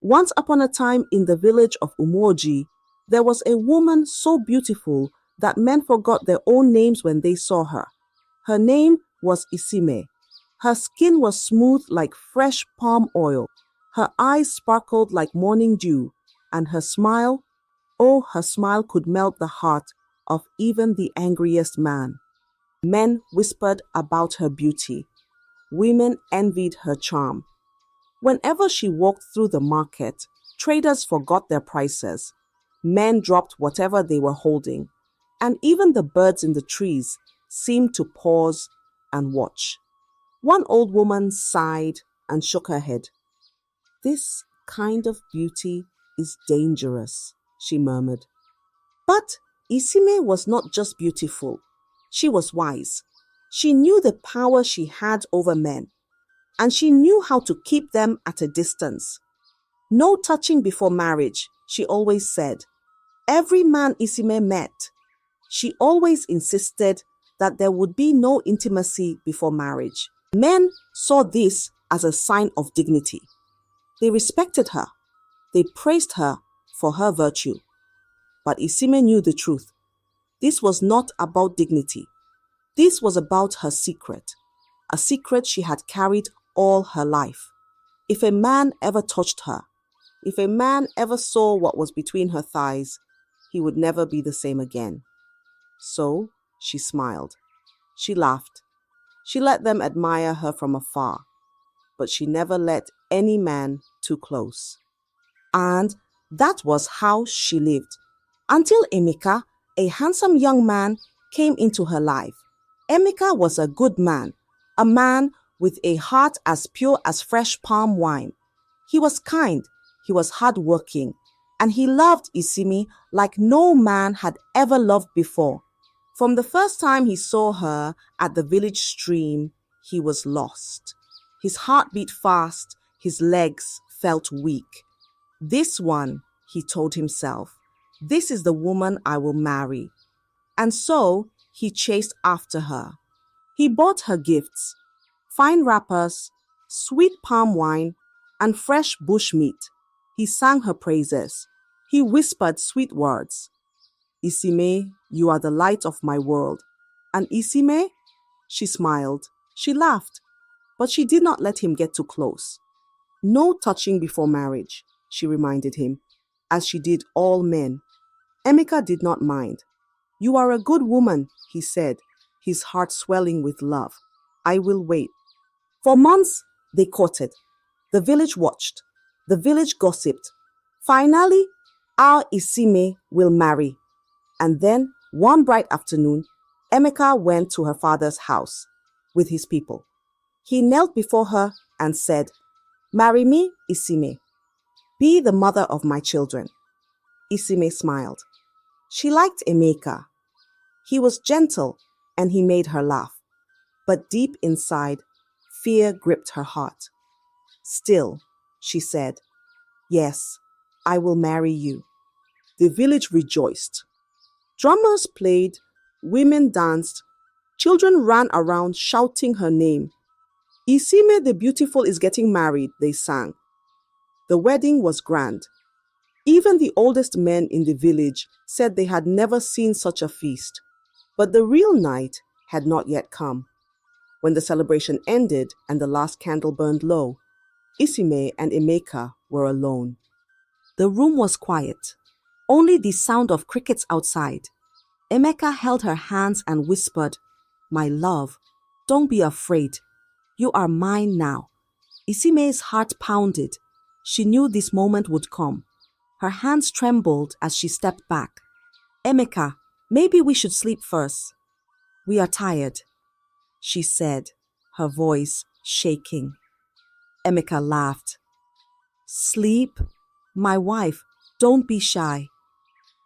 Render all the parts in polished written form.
Once upon a time in the village of Umoji, there was a woman so beautiful that men forgot their own names when they saw her. Her name was Isime. Her skin was smooth like fresh palm oil. Her eyes sparkled like morning dew, and her smile, oh, her smile could melt the heart of even the angriest man. Men whispered about her beauty. Women envied her charm. Whenever she walked through the market, traders forgot their prices. Men dropped whatever they were holding, and even the birds in the trees seemed to pause and watch. One old woman sighed and shook her head. This kind of beauty is dangerous, she murmured. But Isime was not just beautiful, she was wise. She knew the power she had over men, and she knew how to keep them at a distance. No touching before marriage, she always said. Every man Isime met, she always insisted that there would be no intimacy before marriage. Men saw this as a sign of dignity. They respected her. They praised her for her virtue. But Isime knew the truth. This was not about dignity. This was about her secret, a secret she had carried all her life. If a man ever touched her, if a man ever saw what was between her thighs, he would never be the same again. So she smiled. She laughed. She let them admire her from afar, but she never let any man too close. And that was how she lived, until Emeka, a handsome young man, came into her life. Emeka was a good man, a man with a heart as pure as fresh palm wine. He was kind, he was hardworking, and he loved Isime like no man had ever loved before. From the first time he saw her at the village stream, he was lost. His heart beat fast, his legs felt weak. This one, he told himself, this is the woman I will marry. And so he chased after her. He bought her gifts, fine wrappers, sweet palm wine, and fresh bush meat. He sang her praises. He whispered sweet words. Isime, you are the light of my world. And Isime? She smiled. She laughed. But she did not let him get too close. No touching before marriage, she reminded him, as she did all men. Emeka did not mind. You are a good woman, he said, his heart swelling with love. I will wait. For months, they courted. The village watched. The village gossiped. Finally, our Isime will marry. And then, one bright afternoon, Emeka went to her father's house with his people. He knelt before her and said, Marry me, Isime. Be the mother of my children. Isime smiled. She liked Emeka. He was gentle and he made her laugh. But deep inside, fear gripped her heart. Still, she said, Yes, I will marry you. The village rejoiced. Drummers played, women danced, children ran around shouting her name. Isime the beautiful is getting married, they sang. The wedding was grand. Even the oldest men in the village said they had never seen such a feast. But the real night had not yet come. When the celebration ended and the last candle burned low, Isime and Emeka were alone. The room was quiet, only the sound of crickets outside. Emeka held her hands and whispered, My love, don't be afraid. You are mine now. Isime's heart pounded. She knew this moment would come. Her hands trembled as she stepped back. Emeka, maybe we should sleep first. We are tired, she said, her voice shaking. Emeka laughed. Sleep? My wife, don't be shy.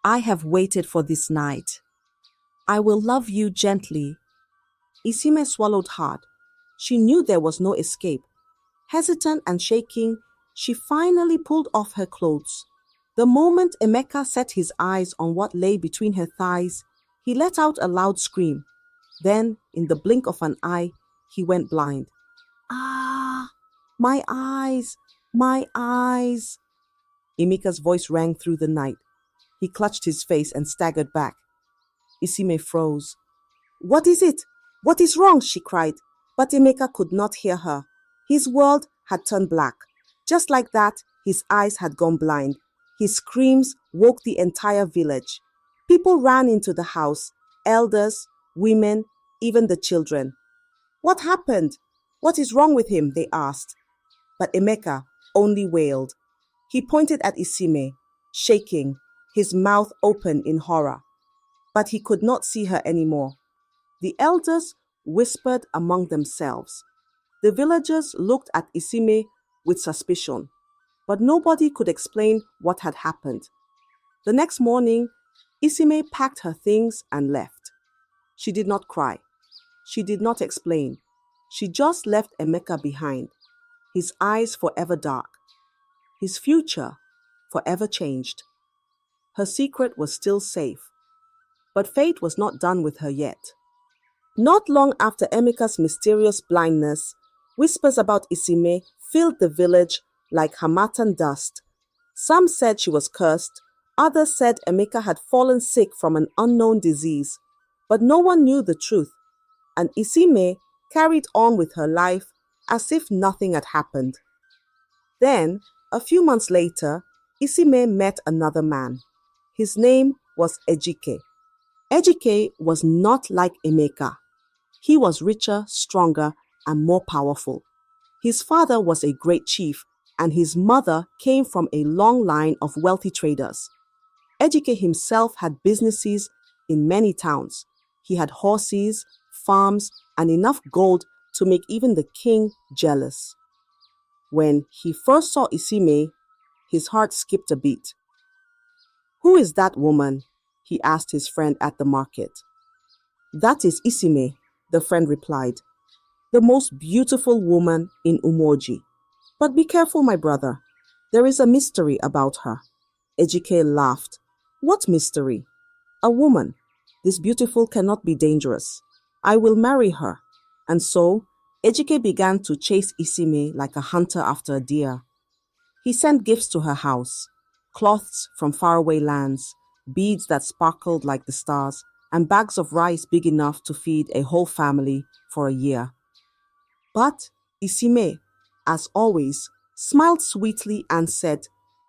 I have waited for this night. I will love you gently. Isime swallowed hard. She knew there was no escape. Hesitant and shaking, she finally pulled off her clothes. The moment Emeka set his eyes on what lay between her thighs, he let out a loud scream. Then, in the blink of an eye, he went blind. Ah, my eyes, my eyes. Emeka's voice rang through the night. He clutched his face and staggered back. Isime froze. "What is it? What is wrong?" she cried. But Emeka could not hear her. His world had turned black. Just like that, his eyes had gone blind. His screams woke the entire village. People ran into the house, elders, women, even the children. "What happened? What is wrong with him?" they asked. But Emeka only wailed. He pointed at Isime, shaking, his mouth open in horror. But he could not see her anymore. The elders whispered among themselves. The villagers looked at Isime with suspicion, but nobody could explain what had happened. The next morning, Isime packed her things and left. She did not cry. She did not explain. She just left Emeka behind, his eyes forever dark, his future forever changed. Her secret was still safe, but fate was not done with her yet. Not long after Emeka's mysterious blindness, whispers about Isime filled the village like harmattan dust. Some said she was cursed, others said Emeka had fallen sick from an unknown disease, but no one knew the truth, and Isime carried on with her life as if nothing had happened. Then, a few months later, Isime met another man. His name was Ejike. Ejike was not like Emeka. He was richer, stronger, and more powerful. His father was a great chief, and his mother came from a long line of wealthy traders. Ejike himself had businesses in many towns. He had horses, farms, and enough gold to make even the king jealous. When he first saw Isime, his heart skipped a beat. "Who is that woman?" he asked his friend at the market. "That is Isime," the friend replied, "the most beautiful woman in Umoji. But be careful, my brother. There is a mystery about her." Ejike laughed. "What mystery?" "A woman. This beautiful cannot be dangerous. I will marry her." And so, Ejike began to chase Isime like a hunter after a deer. He sent gifts to her house, cloths from faraway lands, beads that sparkled like the stars, and bags of rice big enough to feed a whole family for a year. But Isime, as always, smiled sweetly and said,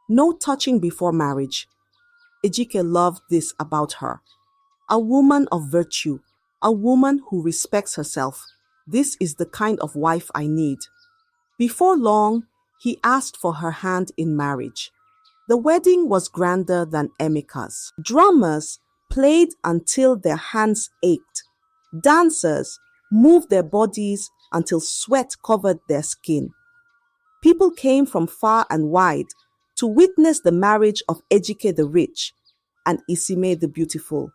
"No touching before marriage." Ejike loved this about her. A woman of virtue, a woman who respects herself. This is the kind of wife I need. Before long, he asked for her hand in marriage. The wedding was grander than Emeka's. Drummers played until their hands ached. Dancers moved their bodies until sweat covered their skin. People came from far and wide to witness the marriage of Ejike the rich and Isime the beautiful.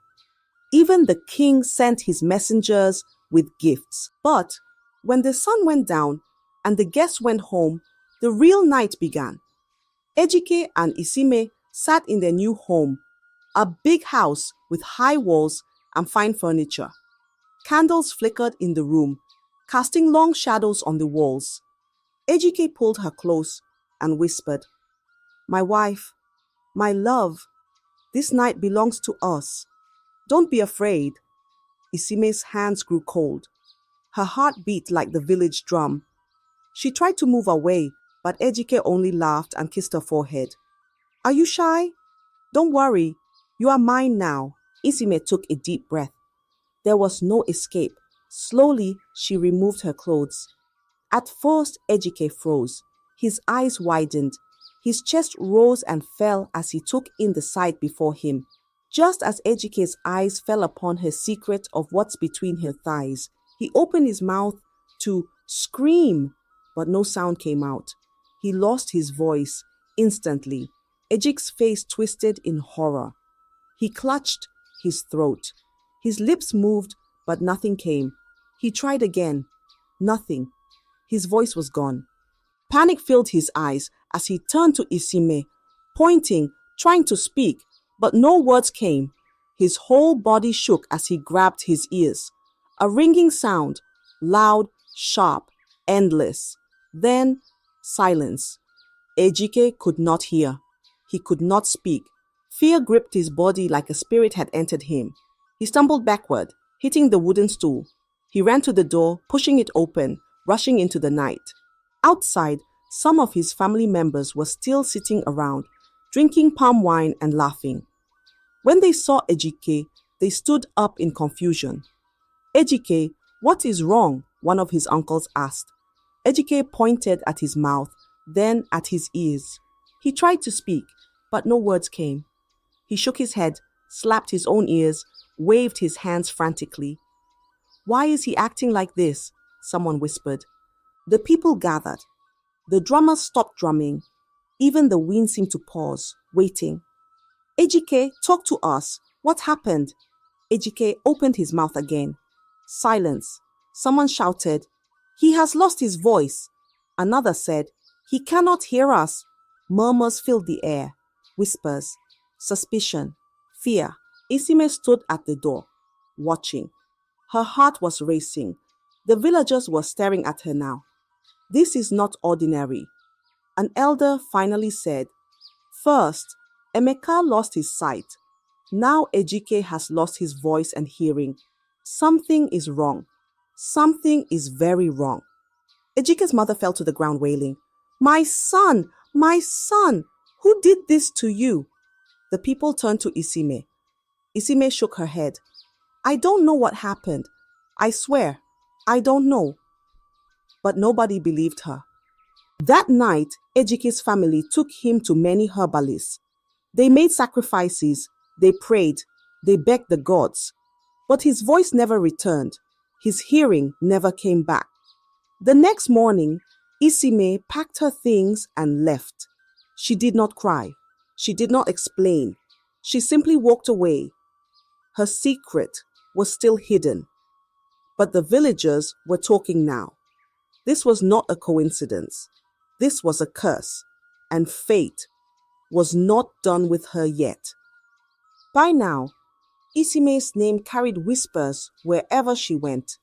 Even the king sent his messengers with gifts. But when the sun went down and the guests went home, the real night began. Ejike and Isime sat in their new home, a big house with high walls and fine furniture. Candles flickered in the room, casting long shadows on the walls. Ejike pulled her close and whispered, "My wife, my love, this night belongs to us. Don't be afraid." Isime's hands grew cold. Her heart beat like the village drum. She tried to move away, but Ejike only laughed and kissed her forehead. "Are you shy? Don't worry. You are mine now." Isime took a deep breath. There was no escape. Slowly, she removed her clothes. At first, Ejike froze. His eyes widened. His chest rose and fell as he took in the sight before him. Just as Ejike's eyes fell upon her secret of what's between her thighs, he opened his mouth to scream, but no sound came out. He lost his voice instantly. Ejike's face twisted in horror. He clutched his throat. His lips moved, but nothing came. He tried again. Nothing. His voice was gone. Panic filled his eyes as he turned to Isime, pointing, trying to speak, but no words came. His whole body shook as he grabbed his ears. A ringing sound, loud, sharp, endless. Then, silence. Ejike could not hear. He could not speak. Fear gripped his body like a spirit had entered him. He stumbled backward, hitting the wooden stool. He ran to the door, pushing it open, rushing into the night. Outside, some of his family members were still sitting around, drinking palm wine and laughing. When they saw Ejike, they stood up in confusion. "Ejike, what is wrong?" one of his uncles asked. Ejike pointed at his mouth, then at his ears. He tried to speak, but no words came. He shook his head, slapped his own ears, waved his hands frantically. "Why is he acting like this?" someone whispered. The people gathered. The drummers stopped drumming. Even the wind seemed to pause, waiting. "Ejike, talk to us. What happened?" Ejike opened his mouth again. Silence. Someone shouted, "He has lost his voice." Another said, "He cannot hear us." Murmurs filled the air. Whispers. Suspicion. Fear. Isime stood at the door, watching. Her heart was racing. The villagers were staring at her now. "This is not ordinary." An elder finally said, "First, Emeka lost his sight. Now Ejike has lost his voice and hearing. Something is wrong. Something is very wrong." Ejike's mother fell to the ground wailing, "My son! My son! Who did this to you?" The people turned to Isime. Isime shook her head. "I don't know what happened. I swear, I don't know." But nobody believed her. That night, Ejike's family took him to many herbalists. They made sacrifices, they prayed, they begged the gods. But his voice never returned. His hearing never came back. The next morning, Isime packed her things and left. She did not cry. She did not explain. She simply walked away. Her secret was still hidden. But the villagers were talking now. This was not a coincidence. This was a curse. And fate was not done with her yet. By now, Isime's name carried whispers wherever she went.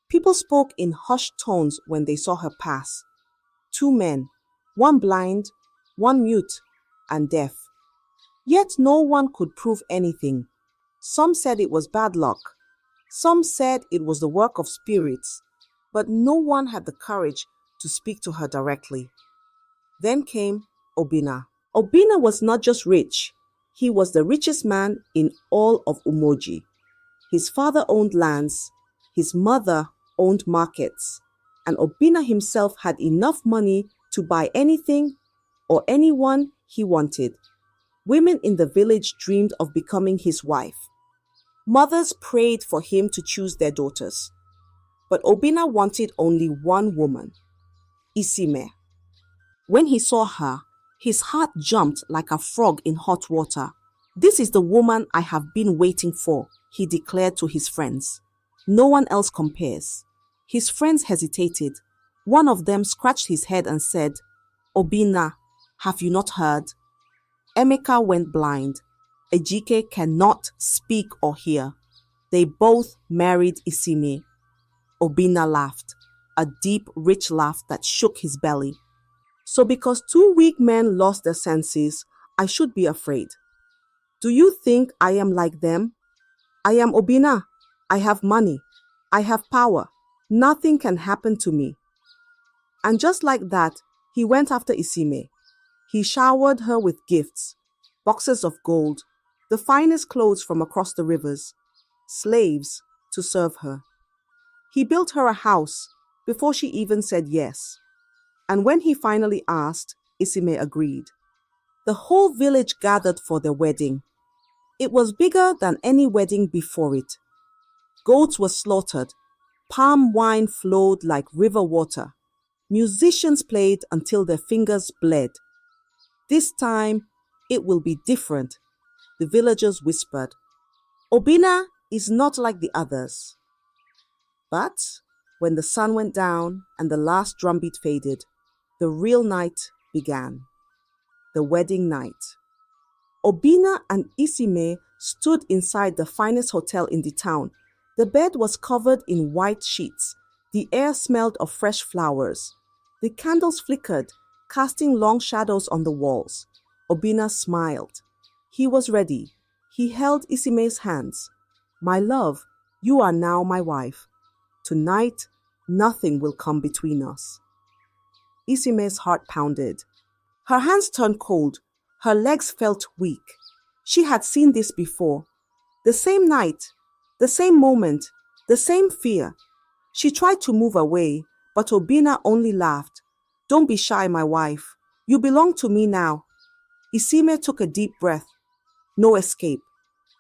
People spoke in hushed tones when they saw her pass. Two men, one blind, one mute, and deaf. Yet no one could prove anything. Some said it was bad luck. Some said it was the work of spirits. But no one had the courage to speak to her directly. Then came Obina. Obina was not just rich. He was the richest man in all of Umoji. His father owned lands. His mother owned markets. And Obina himself had enough money to buy anything or anyone he wanted. Women in the village dreamed of becoming his wife. Mothers prayed for him to choose their daughters. But Obina wanted only one woman, Isime. When he saw her, his heart jumped like a frog in hot water. "This is the woman I have been waiting for," he declared to his friends. "No one else compares." His friends hesitated. One of them scratched his head and said, "Obina, have you not heard? Emeka went blind. Ejike cannot speak or hear. They both married Isime." Obina laughed, a deep, rich laugh that shook his belly. "So because two weak men lost their senses, I should be afraid. Do you think I am like them? I am Obina. I have money. I have power. Nothing can happen to me." And just like that, he went after Isime. He showered her with gifts, boxes of gold, the finest clothes from across the rivers, slaves to serve her. He built her a house before she even said yes. And when he finally asked, Isime agreed. The whole village gathered for their wedding. It was bigger than any wedding before it. Goats were slaughtered. Palm wine flowed like river water. Musicians played until their fingers bled. "This time, it will be different," the villagers whispered. "Obina is not like the others." But when the sun went down and the last drumbeat faded, the real night began. The wedding night. Obina and Isime stood inside the finest hotel in the town. The bed was covered in white sheets. The air smelled of fresh flowers. The candles flickered, casting long shadows on the walls. Obina smiled. He was ready. He held Isime's hands. My love, you are now my wife. Tonight, nothing will come between us. Isime's heart pounded. Her hands turned cold. Her legs felt weak. She had seen this before. The same night, the same moment, the same fear. She tried to move away, but Obina only laughed. Don't be shy, my wife. You belong to me now. Isime took a deep breath. No escape.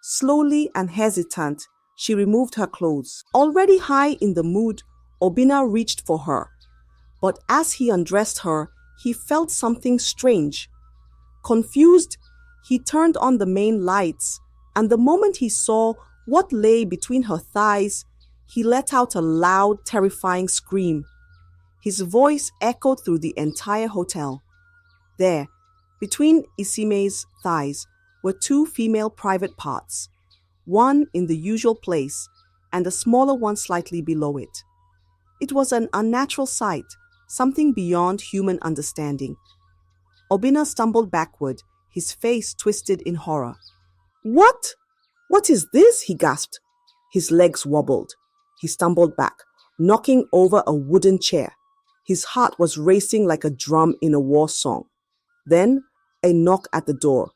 Slowly and hesitant, she removed her clothes. Already high in the mood, Obina reached for her. But as he undressed her, he felt something strange. Confused, he turned on the main lights, and the moment he saw what lay between her thighs, he let out a loud, terrifying scream. His voice echoed through the entire hotel. There, between Isime's thighs, were two female private parts, one in the usual place and a smaller one slightly below it. It was an unnatural sight, something beyond human understanding. Obina stumbled backward, his face twisted in horror. What? What is this? He gasped. His legs wobbled. He stumbled back, knocking over a wooden chair. His heart was racing like a drum in a war song. Then, a knock at the door.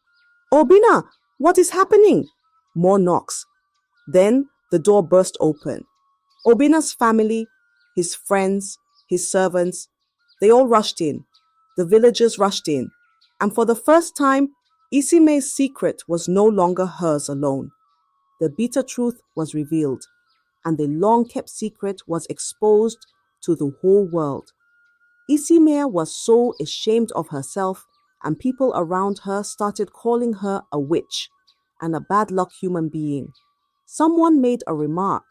Obina, what is happening? More knocks. Then, the door burst open. Obina's family, his friends, his servants, they all rushed in. The villagers rushed in. And for the first time, Isime's secret was no longer hers alone. The bitter truth was revealed, and the long-kept secret was exposed to the whole world. Isime was so ashamed of herself, and people around her started calling her a witch and a bad-luck human being. Someone made a remark.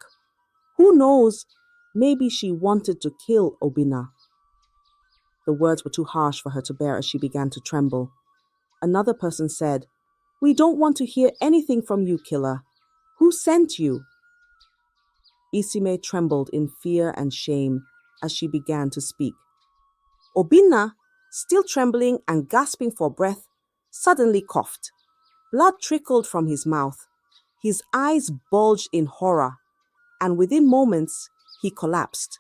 Who knows, maybe she wanted to kill Obina. The words were too harsh for her to bear as she began to tremble. Another person said, We don't want to hear anything from you, killer. Who sent you? Isime trembled in fear and shame as she began to speak. Obina, still trembling and gasping for breath, suddenly coughed. Blood trickled from his mouth. His eyes bulged in horror, and within moments, he collapsed.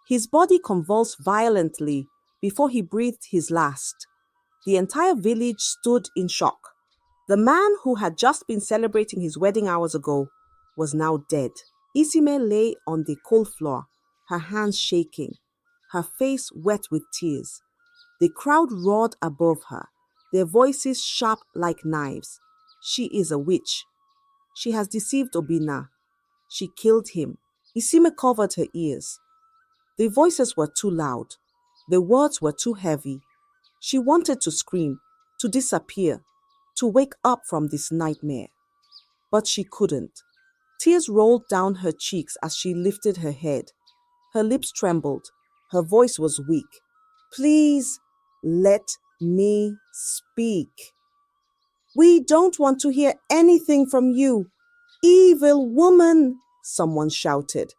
His body convulsed violently before he breathed his last. The entire village stood in shock. The man who had just been celebrating his wedding hours ago was now dead. Isime lay on the cold floor, her hands shaking, her face wet with tears. The crowd roared above her, their voices sharp like knives. She is a witch. She has deceived Obina. She killed him. Isime covered her ears. The voices were too loud. The words were too heavy. She wanted to scream, to disappear, to wake up from this nightmare. But she couldn't. Tears rolled down her cheeks as she lifted her head. Her lips trembled. Her voice was weak. Please, let me speak. We don't want to hear anything from you. Evil woman, someone shouted.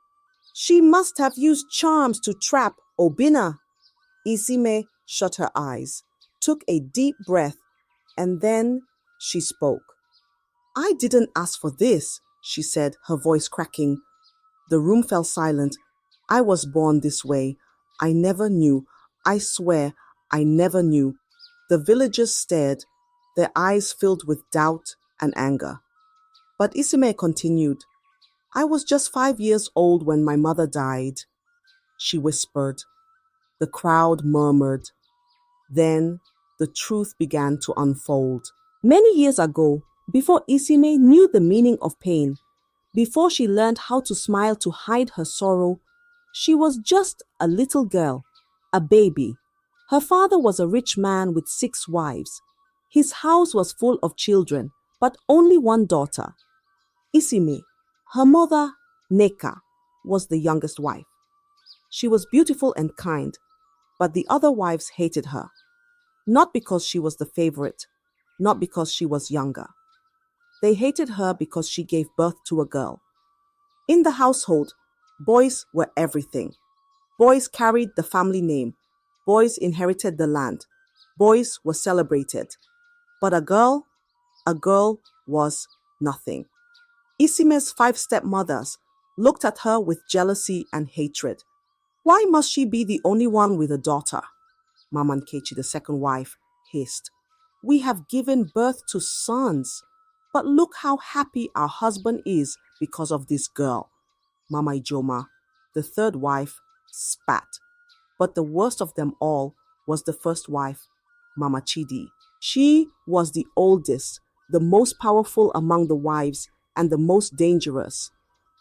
She must have used charms to trap Obina. Isime shut her eyes, took a deep breath, and then she spoke. I didn't ask for this, she said, her voice cracking. The room fell silent. I was born this way. I never knew. I swear, I never knew. The villagers stared, their eyes filled with doubt and anger. But Isime continued. I was just 5 years old when my mother died, she whispered. The crowd murmured. Then the truth began to unfold. Many years ago, before Isime knew the meaning of pain, before she learned how to smile to hide her sorrow, she was just a little girl, a baby. Her father was a rich man with 6 wives. His house was full of children, but only one daughter. Isime, her mother, Neka, was the youngest wife. She was beautiful and kind, but the other wives hated her. Not because she was the favorite, not because she was younger. They hated her because she gave birth to a girl. In the household, boys were everything. Boys carried the family name. Boys inherited the land. Boys were celebrated. But a girl was nothing. Isime's 5 stepmothers looked at her with jealousy and hatred. Why must she be the only one with a daughter? Mama Nkechi, the second wife, hissed. We have given birth to sons, but look how happy our husband is because of this girl. Mama Ijoma, the third wife, spat. But the worst of them all was the first wife, Mama Chidi. She was the oldest, the most powerful among the wives, and the most dangerous.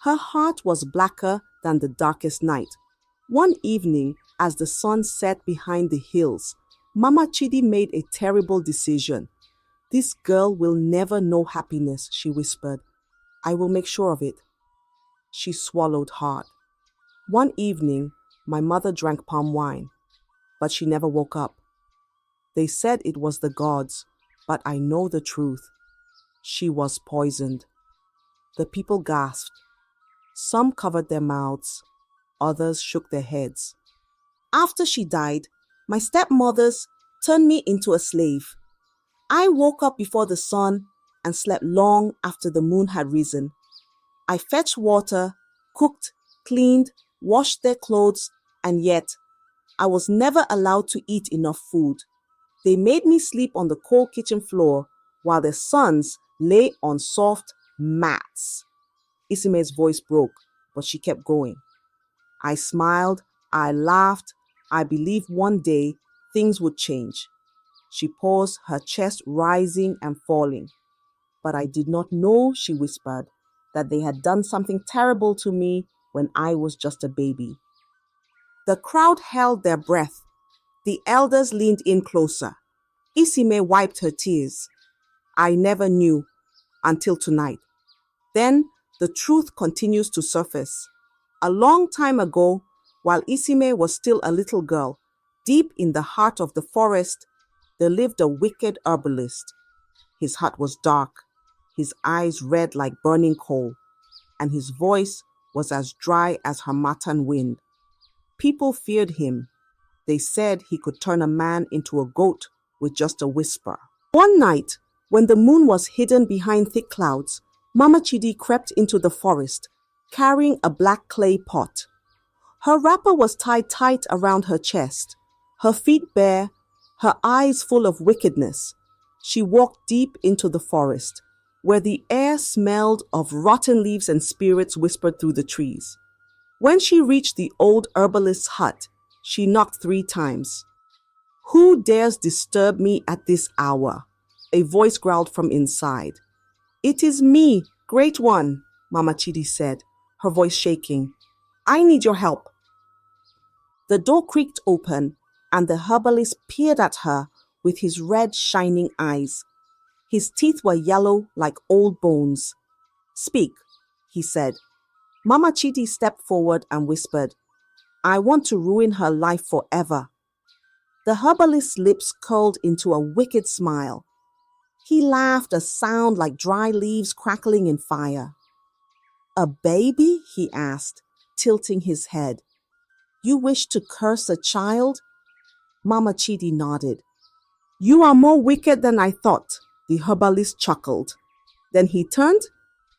Her heart was blacker than the darkest night. One evening, as the sun set behind the hills, Mama Chidi made a terrible decision. This girl will never know happiness, she whispered. I will make sure of it. She swallowed hard. One evening, my mother drank palm wine, but she never woke up. They said it was the gods, but I know the truth. She was poisoned. The people gasped. Some covered their mouths, others shook their heads. After she died, my stepmothers turned me into a slave. I woke up before the sun and slept long after the moon had risen. I fetched water, cooked, cleaned, washed their clothes, and yet I was never allowed to eat enough food. They made me sleep on the cold kitchen floor while their sons lay on soft mats. Isime's voice broke, but she kept going. I smiled, I laughed, I believed one day things would change. She paused, her chest rising and falling. But I did not know, she whispered, that they had done something terrible to me when I was just a baby. The crowd held their breath. The elders leaned in closer. Isime wiped her tears. I never knew until tonight. Then the truth continues to surface. A long time ago, while Isime was still a little girl, deep in the heart of the forest, there lived a wicked herbalist. His heart was dark, his eyes red like burning coal, and his voice was as dry as harmattan wind. People feared him. They said he could turn a man into a goat with just a whisper. One night, when the moon was hidden behind thick clouds, Mama Chidi crept into the forest, carrying a black clay pot. Her wrapper was tied tight around her chest, her feet bare, her eyes full of wickedness. She walked deep into the forest, where the air smelled of rotten leaves and spirits whispered through the trees. When she reached the old herbalist's hut, she knocked 3 times. Who dares disturb me at this hour? A voice growled from inside. It is me, Great One, Mama Chidi said, her voice shaking. I need your help. The door creaked open, and the herbalist peered at her with his red, shining eyes. His teeth were yellow like old bones. Speak, he said. Mama Chidi stepped forward and whispered, I want to ruin her life forever. The herbalist's lips curled into a wicked smile. He laughed, a sound like dry leaves crackling in fire. A baby? He asked, tilting his head. You wish to curse a child? Mama Chidi nodded. You are more wicked than I thought, the herbalist chuckled. Then he turned,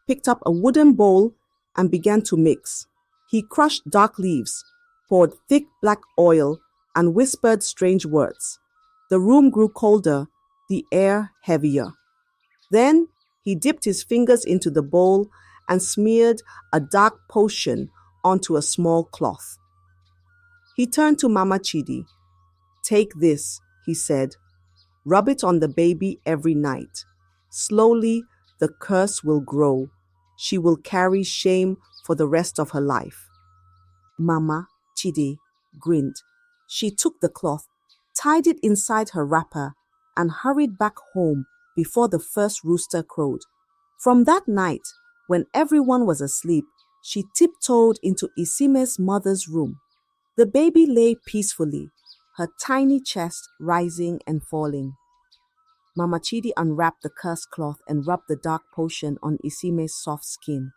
picked up a wooden bowl, and began to mix. He crushed dark leaves, poured thick black oil, and whispered strange words. The room grew colder, the air heavier. Then he dipped his fingers into the bowl and smeared a dark potion onto a small cloth. He turned to Mama Chidi. Take this, he said. Rub it on the baby every night. Slowly, the curse will grow. She will carry shame for the rest of her life. Mama Chidi grinned. She took the cloth, tied it inside her wrapper, and hurried back home before the first rooster crowed. From that night, when everyone was asleep, she tiptoed into Isime's mother's room. The baby lay peacefully, her tiny chest rising and falling. Mama Chidi unwrapped the cursed cloth and rubbed the dark potion on Isime's soft skin.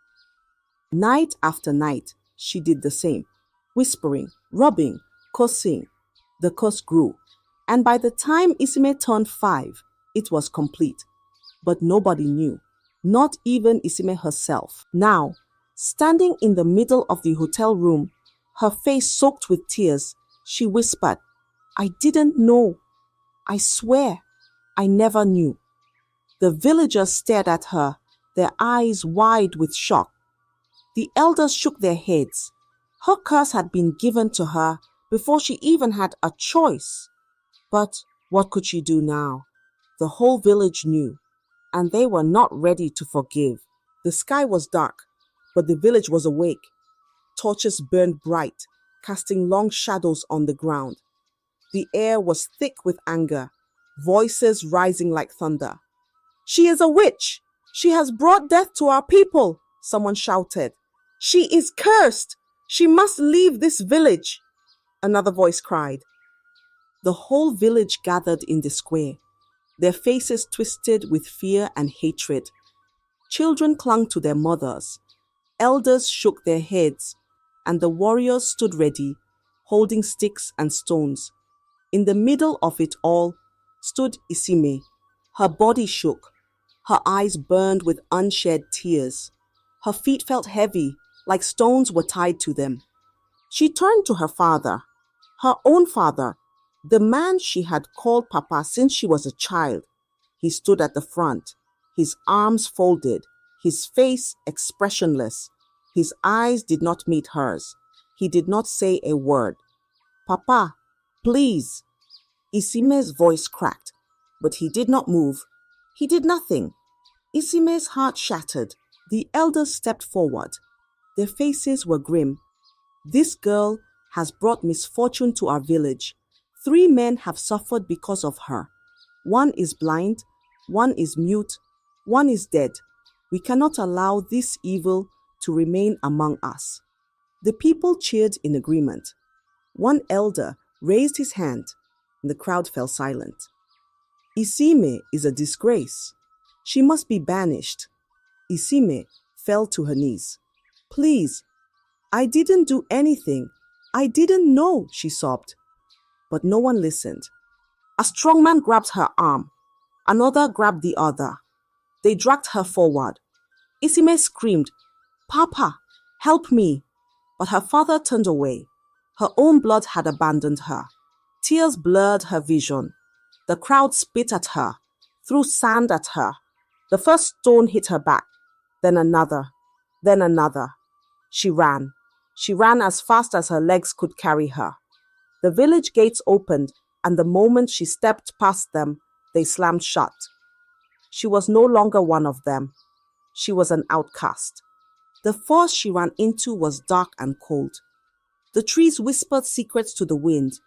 Night after night, she did the same, whispering, rubbing, cursing. The curse grew, and by the time Isime turned 5, It was complete, but nobody knew, not even Isime herself. Now, standing in the middle of the hotel room, her face soaked with tears, she whispered, "I didn't know. I swear, I never knew." The villagers stared at her, their eyes wide with shock. The elders shook their heads. Her curse had been given to her before she even had a choice. But what could she do now? The whole village knew, and they were not ready to forgive. The sky was dark, but the village was awake. Torches burned bright, casting long shadows on the ground. The air was thick with anger, voices rising like thunder. "She is a witch! She has brought death to our people!" someone shouted. "She is cursed! She must leave this village!" another voice cried. The whole village gathered in the square, their faces twisted with fear and hatred. Children clung to their mothers, elders shook their heads, and the warriors stood ready, holding sticks and stones. In the middle of it all stood Isime. Her body shook, her eyes burned with unshed tears. Her feet felt heavy, like stones were tied to them. She turned to her father, her own father, the man she had called Papa since she was a child. He stood at the front, his arms folded, his face expressionless. His eyes did not meet hers. He did not say a word. "Papa, please." Isime's voice cracked, but he did not move. He did nothing. Isime's heart shattered. The elders stepped forward. Their faces were grim. "This girl has brought misfortune to our village. 3 men have suffered because of her. One is blind, one is mute, one is dead. We cannot allow this evil to remain among us." The people cheered in agreement. One elder raised his hand, and the crowd fell silent. "Isime is a disgrace. She must be banished." Isime fell to her knees. "Please, I didn't do anything. I didn't know," she sobbed. But no one listened. A strong man grabbed her arm. Another grabbed the other. They dragged her forward. Isime screamed, "Papa, help me." But her father turned away. Her own blood had abandoned her. Tears blurred her vision. The crowd spit at her, threw sand at her. The first stone hit her back, then another, then another. She ran. She ran as fast as her legs could carry her. The village gates opened, and the moment she stepped past them, they slammed shut. She was no longer one of them. She was an outcast. The forest she ran into was dark and cold. The trees whispered secrets to the wind.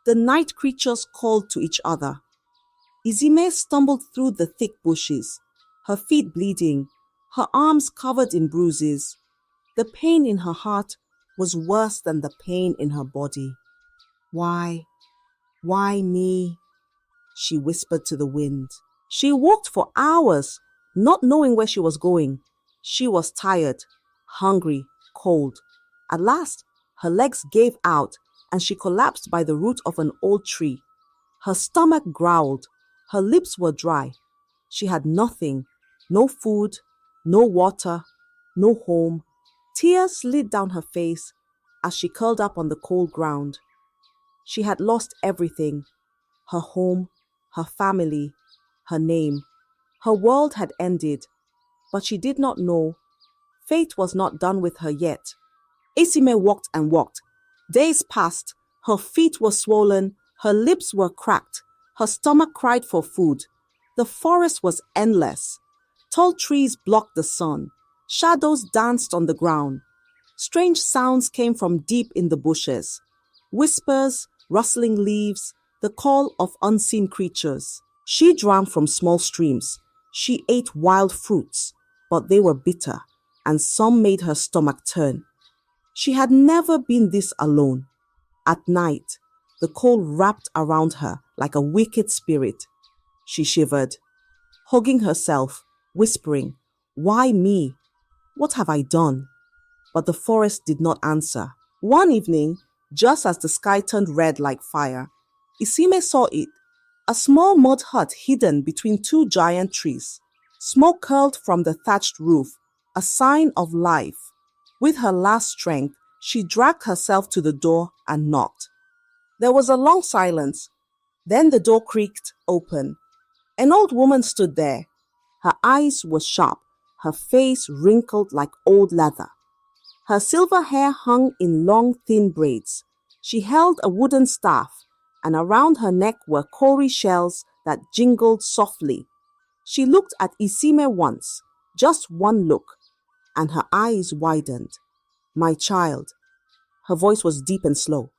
The night creatures called to each other. Isime stumbled through the thick bushes, her feet bleeding, her arms covered in bruises. The pain in her heart was worse than the pain in her body. Why me?" she whispered to the wind. She walked for hours, not knowing where she was going. She was tired, hungry, cold. At last, her legs gave out and she collapsed by the root of an old tree. Her stomach growled. Her lips were dry. She had nothing, no food, no water, no home. Tears slid down her face as she curled up on the cold ground. She had lost everything: her home, her family, her name. Her world had ended, but she did not know. Fate was not done with her yet. Isime walked and walked. Days passed. Her feet were swollen, her lips were cracked, her stomach cried for food. The forest was endless. Tall trees blocked the sun. Shadows danced on the ground. Strange sounds came from deep in the bushes. Whispers, rustling leaves, the call of unseen creatures. She drank from small streams. She ate wild fruits, but they were bitter, and some made her stomach turn. She had never been this alone. At night, the cold wrapped around her like a wicked spirit. She shivered, hugging herself, whispering, "Why me? What have I done?" But the forest did not answer. One evening, just as the sky turned red like fire, Isime saw it. A small mud hut hidden between two giant trees. Smoke curled from the thatched roof, a sign of life. With her last strength, she dragged herself to the door and knocked. There was a long silence. Then the door creaked open. An old woman stood there. Her eyes were sharp, her face wrinkled like old leather. Her silver hair hung in long, thin braids. She held a wooden staff, and around her neck were cowrie shells that jingled softly. She looked at Isime once, just one look, and her eyes widened. "My child." Her voice was deep and slow.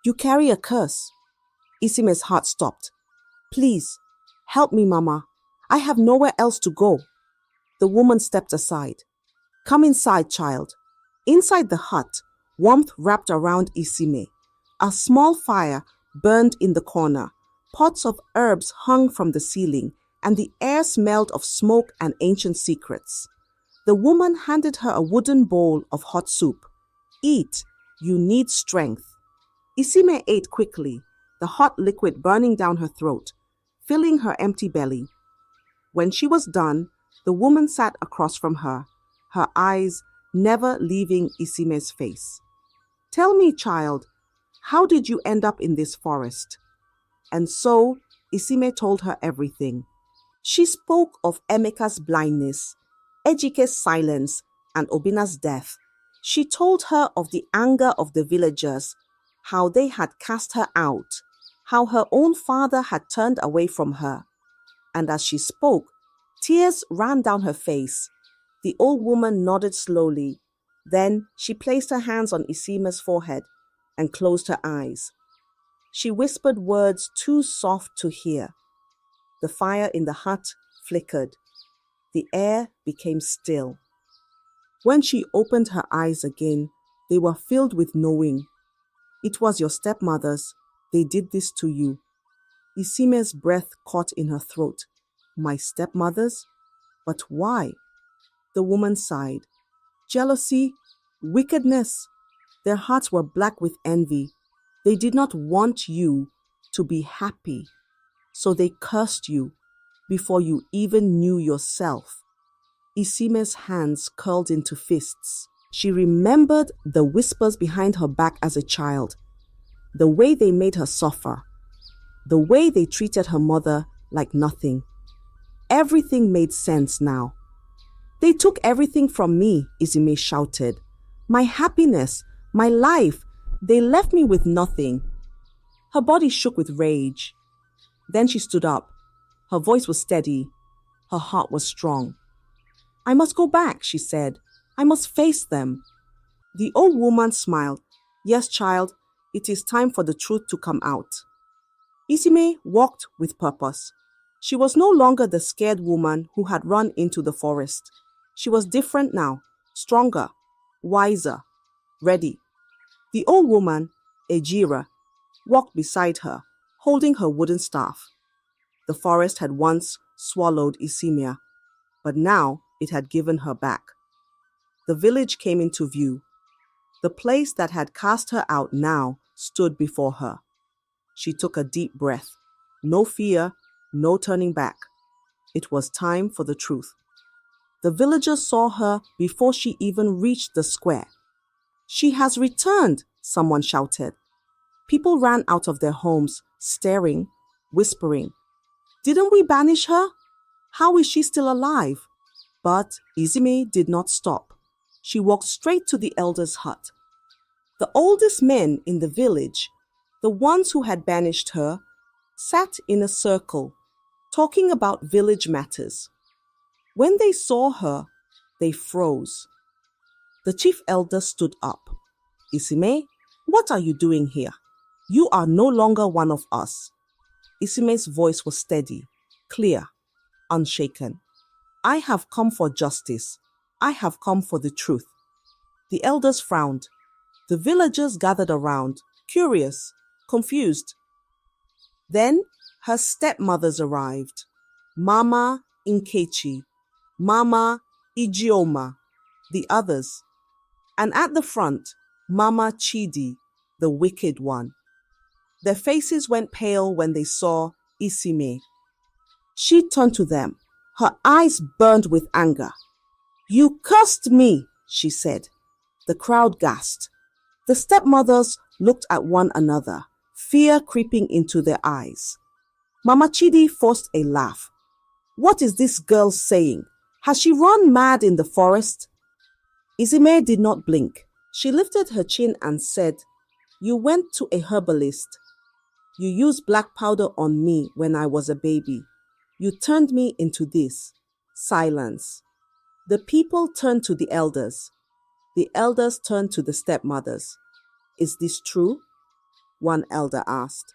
"You carry a curse." Isime's heart stopped. "Please, help me, Mama. I have nowhere else to go." The woman stepped aside. "Come inside, child." Inside the hut, warmth wrapped around Isime. A small fire burned in the corner. Pots of herbs hung from the ceiling, and the air smelled of smoke and ancient secrets. The woman handed her a wooden bowl of hot soup. "Eat, you need strength." Isime ate quickly, the hot liquid burning down her throat, filling her empty belly. When she was done, the woman sat across from her, her eyes never leaving Isime's face. "Tell me, child, how did you end up in this forest?" And so Isime told her everything. She spoke of Emeka's blindness, Ejike's silence, and Obina's death. She told her of the anger of the villagers, how they had cast her out, how her own father had turned away from her. And as she spoke, tears ran down her face. The old woman nodded slowly. Then she placed her hands on Isime's forehead and closed her eyes. She whispered words too soft to hear. The fire in the hut flickered. The air became still. When she opened her eyes again, they were filled with knowing. "It was your stepmothers. They did this to you." Isime's breath caught in her throat. "My stepmothers? But why?" The woman sighed. "Jealousy, wickedness." Their hearts were black with envy. They did not want you to be happy, so they cursed you before you even knew yourself. Isime's hands curled into fists. She remembered the whispers behind her back as a child, the way they made her suffer, the way they treated her mother like nothing. Everything made sense now. "They took everything from me," Isime shouted. "My happiness, my life. They left me with nothing." Her body shook with rage. Then she stood up. Her voice was steady. Her heart was strong. "I must go back," she said. "I must face them." The old woman smiled. "Yes, child, it is time for the truth to come out." Isime walked with purpose. She was no longer the scared woman who had run into the forest. She was different now, stronger, wiser, ready. The old woman, Ejira, walked beside her, holding her wooden staff. The forest had once swallowed Isimia, but now it had given her back. The village came into view. The place that had cast her out now stood before her. She took a deep breath. No fear, no turning back. It was time for the truth. The villagers saw her before she even reached the square. "She has returned," someone shouted. People ran out of their homes, staring, whispering, "Didn't we banish her? How is she still alive?" But Izime did not stop. She walked straight to the elder's hut. The oldest men in the village, the ones who had banished her, sat in a circle, talking about village matters. When they saw her, they froze. The chief elder stood up. "Isime, what are you doing here? You are no longer one of us." Isime's voice was steady, clear, unshaken. "I have come for justice. I have come for the truth." The elders frowned. The villagers gathered around, curious, confused. Then her stepmothers arrived. Mama Nkechi, Mama Ijeoma, the others. And at the front, Mama Chidi, the wicked one. Their faces went pale when they saw Isime. She turned to them. Her eyes burned with anger. "You cursed me," she said. The crowd gasped. The stepmothers looked at one another, fear creeping into their eyes. Mama Chidi forced a laugh. "What is this girl saying? Has she run mad in the forest?" Isime did not blink. She lifted her chin and said, "You went to a herbalist. You used black powder on me when I was a baby. You turned me into this." Silence. The people turned to the elders. The elders turned to the stepmothers. "Is this true?" one elder asked.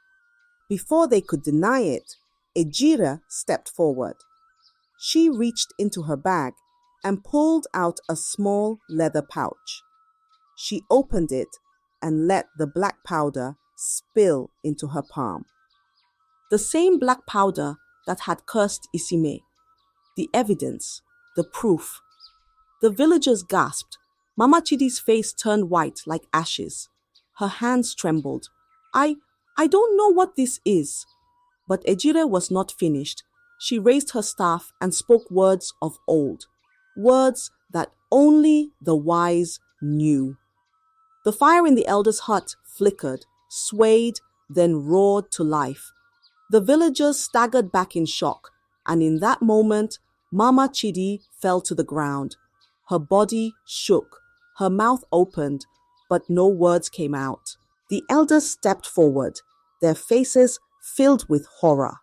Before they could deny it, Ejira stepped forward. She reached into her bag and pulled out a small leather pouch. She opened it and let the black powder spill into her palm. The same black powder that had cursed Isime. The evidence, the proof. The villagers gasped. Mama Chidi's face turned white like ashes. Her hands trembled. I don't know what this is." But Ejire was not finished. She raised her staff and spoke words of old. Words that only the wise knew. The fire in the elder's hut flickered, swayed, then roared to life. The villagers staggered back in shock, and in that moment, Mama Chidi fell to the ground. Her body shook, her mouth opened, but no words came out. The elders stepped forward, their faces filled with horror.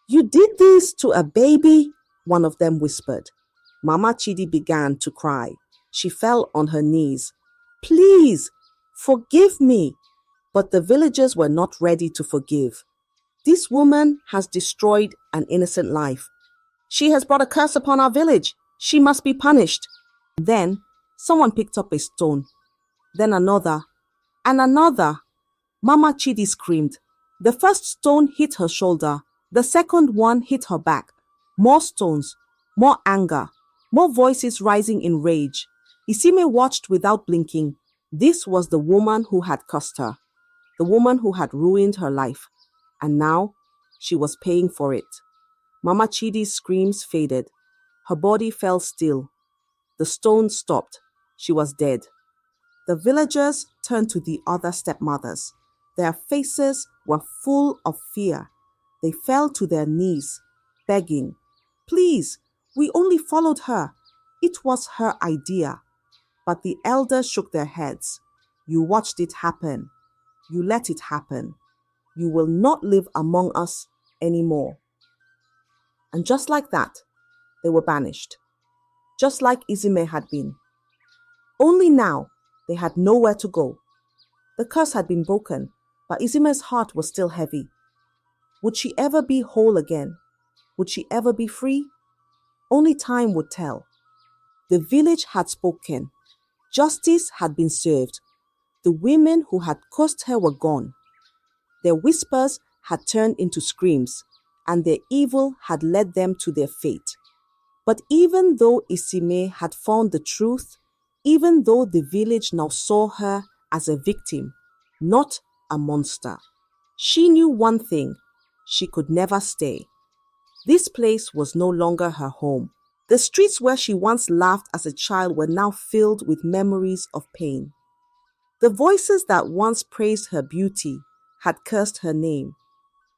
"You did this to a baby?" one of them whispered. Mama Chidi began to cry. She fell on her knees. "Please, forgive me." But the villagers were not ready to forgive. "This woman has destroyed an innocent life. She has brought a curse upon our village. She must be punished." Then someone picked up a stone. Then another. And another. Mama Chidi screamed. The first stone hit her shoulder. The second one hit her back. More stones. More anger. More voices rising in rage. Isime watched without blinking. This was the woman who had cursed her. The woman who had ruined her life. And now she was paying for it. Mama Chidi's screams faded. Her body fell still. The stone stopped. She was dead. The villagers turned to the other stepmothers. Their faces were full of fear. They fell to their knees, begging, "Please, we only followed her. It was her idea." But the elders shook their heads. "You watched it happen. You let it happen. You will not live among us anymore." And just like that, they were banished. Just like Isime had been. Only now, they had nowhere to go. The curse had been broken, but Isime's heart was still heavy. Would she ever be whole again? Would she ever be free? Only time would tell. The village had spoken. Justice had been served. The women who had cursed her were gone. Their whispers had turned into screams, and their evil had led them to their fate. But even though Isime had found the truth, even though the village now saw her as a victim, not a monster, she knew one thing: she could never stay. This place was no longer her home. The streets where she once laughed as a child were now filled with memories of pain. The voices that once praised her beauty had cursed her name.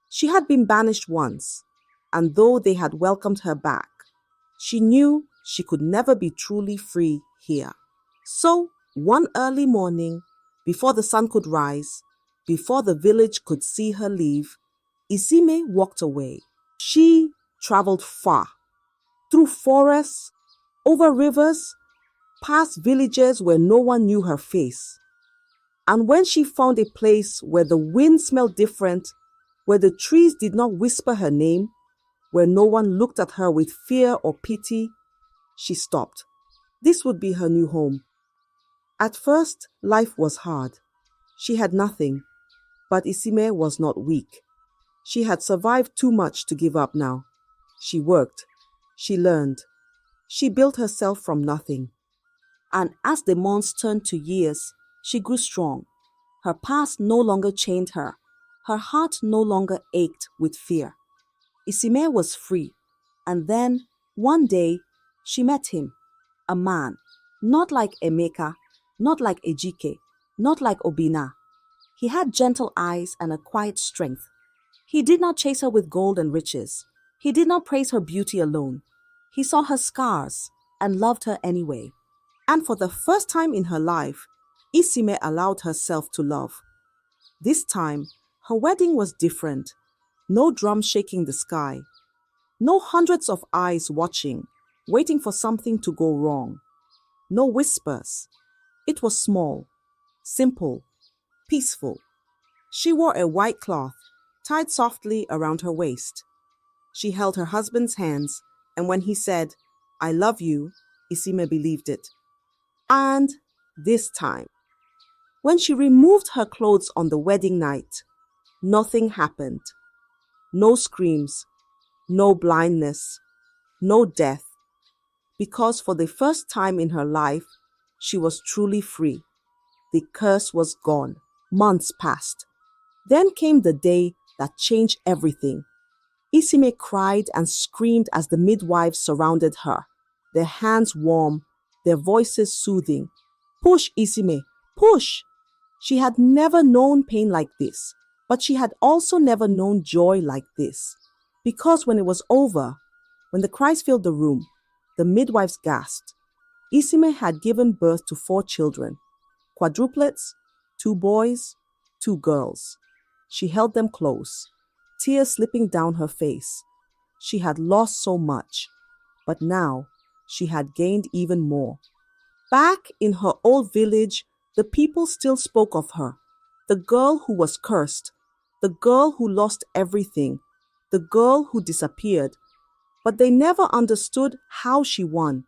She had been banished once, and though they had welcomed her back, she knew she could never be truly free here. So, one early morning, before the sun could rise, before the village could see her leave, Isime walked away. She traveled far, through forests, over rivers, past villages where no one knew her face. And when she found a place where the wind smelled different, where the trees did not whisper her name, where no one looked at her with fear or pity, she stopped. This would be her new home. At first, life was hard. She had nothing, but Isime was not weak. She had survived too much to give up now. She worked. She learned. She built herself from nothing. And as the months turned to years, she grew strong. Her past no longer chained her. Her heart no longer ached with fear. Isime was free, and then, one day, she met him, a man, not like Emeka, not like Ejike, not like Obina. He had gentle eyes and a quiet strength. He did not chase her with gold and riches. He did not praise her beauty alone. He saw her scars and loved her anyway. And for the first time in her life, Isime allowed herself to love. This time, her wedding was different. No drum shaking the sky. No hundreds of eyes watching, waiting for something to go wrong. No whispers. It was small, simple, peaceful. She wore a white cloth tied softly around her waist. She held her husband's hands, and when he said, "I love you," Isime believed it. And this time, when she removed her clothes on the wedding night, nothing happened. No screams, no blindness, no death, because for the first time in her life, she was truly free. The curse was gone. Months passed. Then came the day that changed everything. Isime cried and screamed as the midwives surrounded her, their hands warm, their voices soothing. "Push, Isime, push!" She had never known pain like this, but she had also never known joy like this. Because when it was over, when the cries filled the room, the midwives gasped. Isime had given birth to 4 children, quadruplets, 2 boys, 2 girls. She held them close, tears slipping down her face. She had lost so much, but now she had gained even more. Back in her old village, the people still spoke of her, the girl who was cursed, the girl who lost everything, the girl who disappeared. But they never understood how she won,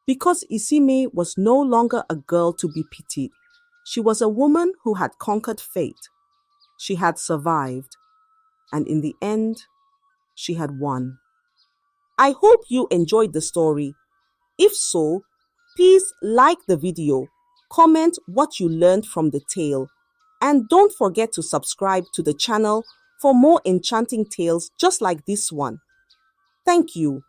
because Isime was no longer a girl to be pitied. She was a woman who had conquered fate. She had survived, and in the end, she had won. I hope you enjoyed the story. If so, please like the video, comment what you learned from the tale, and don't forget to subscribe to the channel for more enchanting tales just like this one. Thank you.